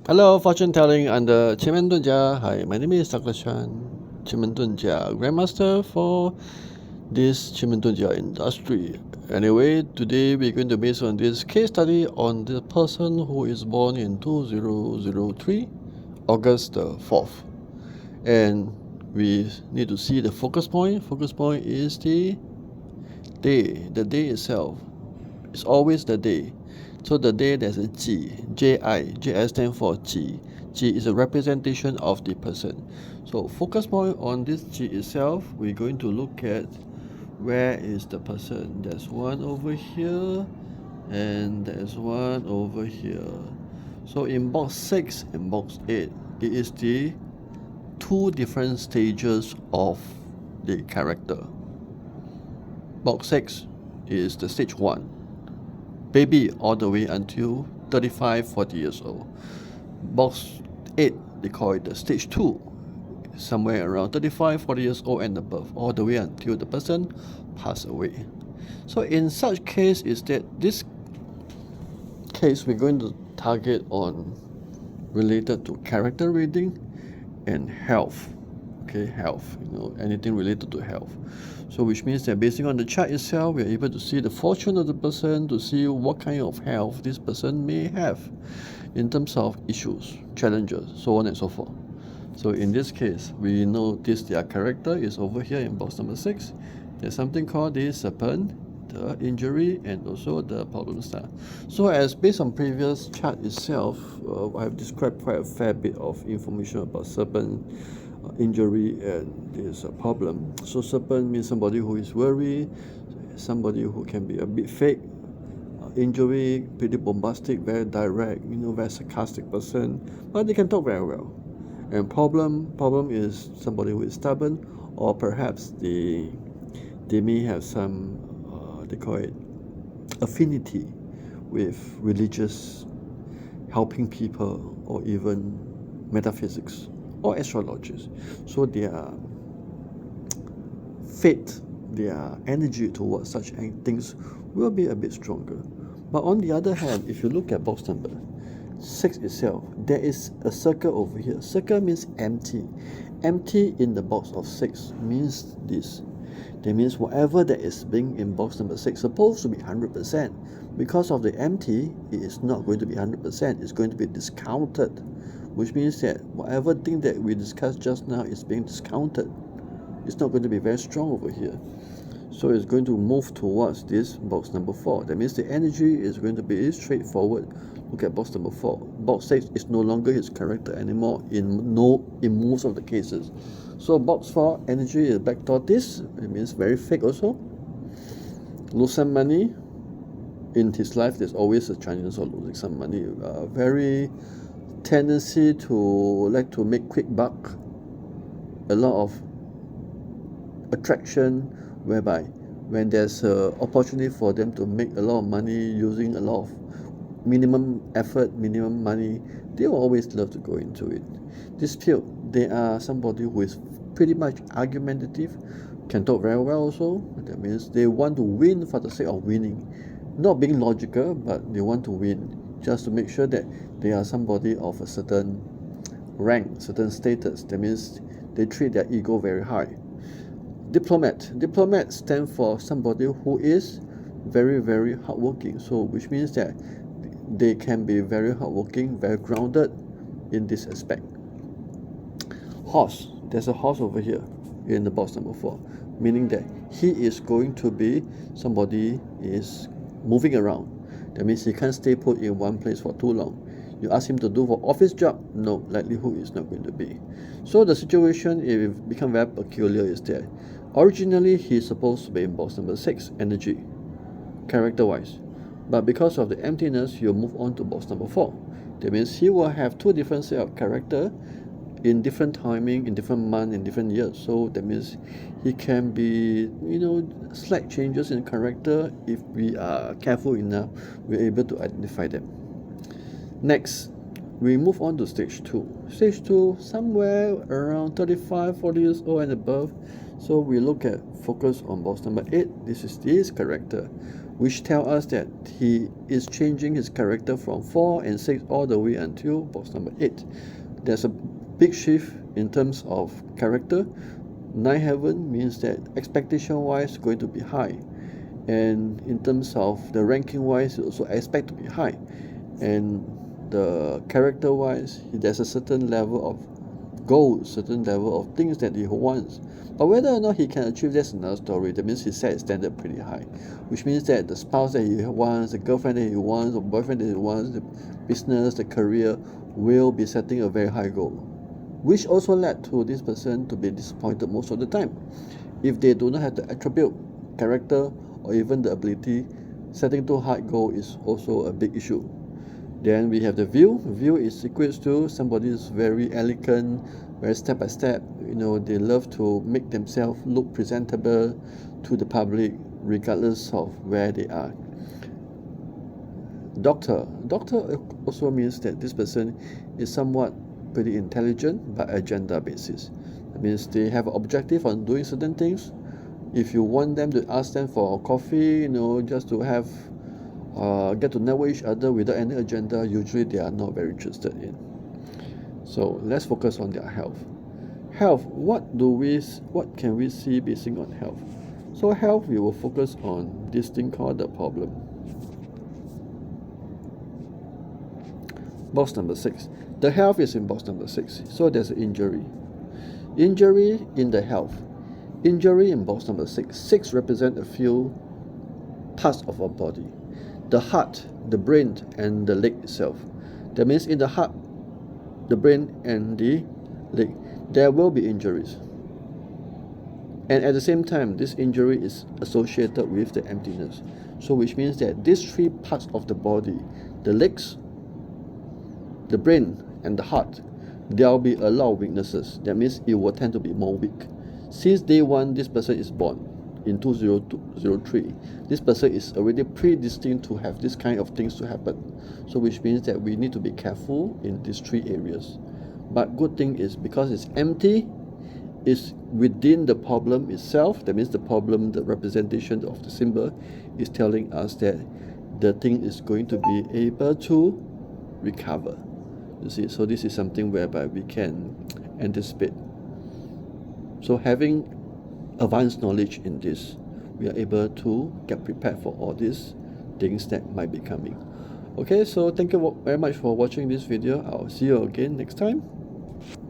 Hello, fortune telling under Qi Men Dun Jia. Hi, my name is Dr. Chan, Qi Men Dun Jia, Grandmaster for this Qi Men Dun Jia industry. Anyway, today we're going to base on this case study on the person who is born in 2003, August the 4th. And we need to see the focus point. Focus point is the day itself. It's always the day. So the day there's a Qi, Ji stands for Qi. Qi is a representation of the person. So focus point on this Qi itself, we're going to look at where is the person. There's one over here and there's one over here. So in box 6 and box 8, it is the two different stages of the character. Box 6 is the stage 1. Baby all the way until 35, 40 years old. Box 8, they call it the stage 2, somewhere around 35, 40 years old and above, all the way until the person pass away. So in such case is that this case we're going to target on related to character reading and health. Okay, health, anything related to health. So which means that based on the chart itself, we are able to see the fortune of the person, to see what kind of health this person may have in terms of issues, challenges, so on and so forth. So in this case, we know their character is over here in box number 6. There's something called the serpent, the injury, and also the problem star. So as based on previous chart itself, I've described quite a fair bit of information about serpent, injury, and this problem. So serpent means somebody who is worried, somebody who can be a bit fake. Injury, pretty bombastic, very direct, very sarcastic person, but they can talk very well. And problem is somebody who is stubborn, or perhaps they may have some they call it affinity with religious, helping people, or even metaphysics or astrologists. So their faith, their energy towards such things will be a bit stronger. But on the other hand, if you look at box number 6 itself, there is a circle over here. Circle means empty. Empty in the box of 6 means this. That means whatever that is being in box number 6 supposed to be 100%. Because of the empty, it is not going to be 100%. It's going to be discounted, which means that whatever thing that we discussed just now is being discounted. It's not going to be very strong over here. So it's going to move towards this box number 4. That means the energy is going to be straightforward. Look at box number 4. Box 6 is no longer his character anymore in most of the cases. So box 4, energy is back toward this. It means very fake also. Lose some money. In his life, there's always a chance of losing some money. Very tendency to like to make quick buck. A lot of attraction, whereby when there's an opportunity for them to make a lot of money using a lot of minimum effort, minimum money, they will always love to go into it. Dispute, they are somebody who is pretty much argumentative, can talk very well also. That means they want to win for the sake of winning, not being logical, but they want to win just to make sure that they are somebody of a certain rank, certain status. That means they treat their ego very high. Diplomat stands for somebody who is very, very hardworking. So which means that they can be very hardworking, very grounded in this aspect. Horse, there's a horse over here in the box number 4, meaning that he is going to be somebody is moving around. That means he can't stay put in one place for too long. You ask him to do for office job, no, likelihood is not going to be. So the situation, it become very peculiar, is that originally he's supposed to be in box number 6, energy, character-wise. But because of the emptiness, he'll move on to box number 4. That means he will have two different set of character in different timing, in different month, in different years. So that means he can be, slight changes in character. If we are careful enough, we're able to identify them. Next, we move on to stage 2. Stage 2, somewhere around 35, 40 years old and above. So we look at focus on box number 8. This is this character. which tell us that he is changing his character from 4 and 6 all the way until box number 8. There's a big shift in terms of character. 9 heaven means that expectation wise going to be high, and in terms of the ranking wise, you also expect to be high, and the character wise, there's a certain level of goals, certain level of things that he wants. But whether or not he can achieve, that's another story. That means he set his standard pretty high, which means that the spouse that he wants, the girlfriend that he wants, the boyfriend that he wants, the business, the career will be setting a very high goal, which also led to this person to be disappointed most of the time. If they do not have the attribute, character, or even the ability, setting too high goal is also a big issue. Then we have the view. View is equals to somebody is very elegant, very step by step. They love to make themselves look presentable to the public, regardless of where they are. Doctor also means that this person is somewhat pretty intelligent but agenda basis. That means they have an objective on doing certain things. If you want them to ask them for coffee, just to have get to know each other without any agenda, usually they are not very interested in. So let's focus on their health. Health, what can we see basing on health? So health, we will focus on this thing called the problem. Box number 6. The health is in box number 6. So there's an injury. Injury in the health. Injury in box number 6. 6 represent a few parts of our body. The heart, the brain, and the leg itself. That means in the heart, the brain, and the leg, there will be injuries. And at the same time, this injury is associated with the emptiness. So which means that these 3 parts of the body, the legs, the brain, and the heart, there will be a lot of weaknesses. That means it will tend to be more weak. Since day 1, this person is born in 2003, this person is already predestined to have this kind of things to happen. So which means that we need to be careful in these 3 areas. But good thing is, because it's empty, is within the problem itself. That means the problem, the representation of the symbol is telling us that the thing is going to be able to recover. You see, so this is something whereby we can anticipate. So having advanced knowledge in this, we are able to get prepared for all these things that might be coming. Okay, so thank you very much for watching this video. I'll see you again next time.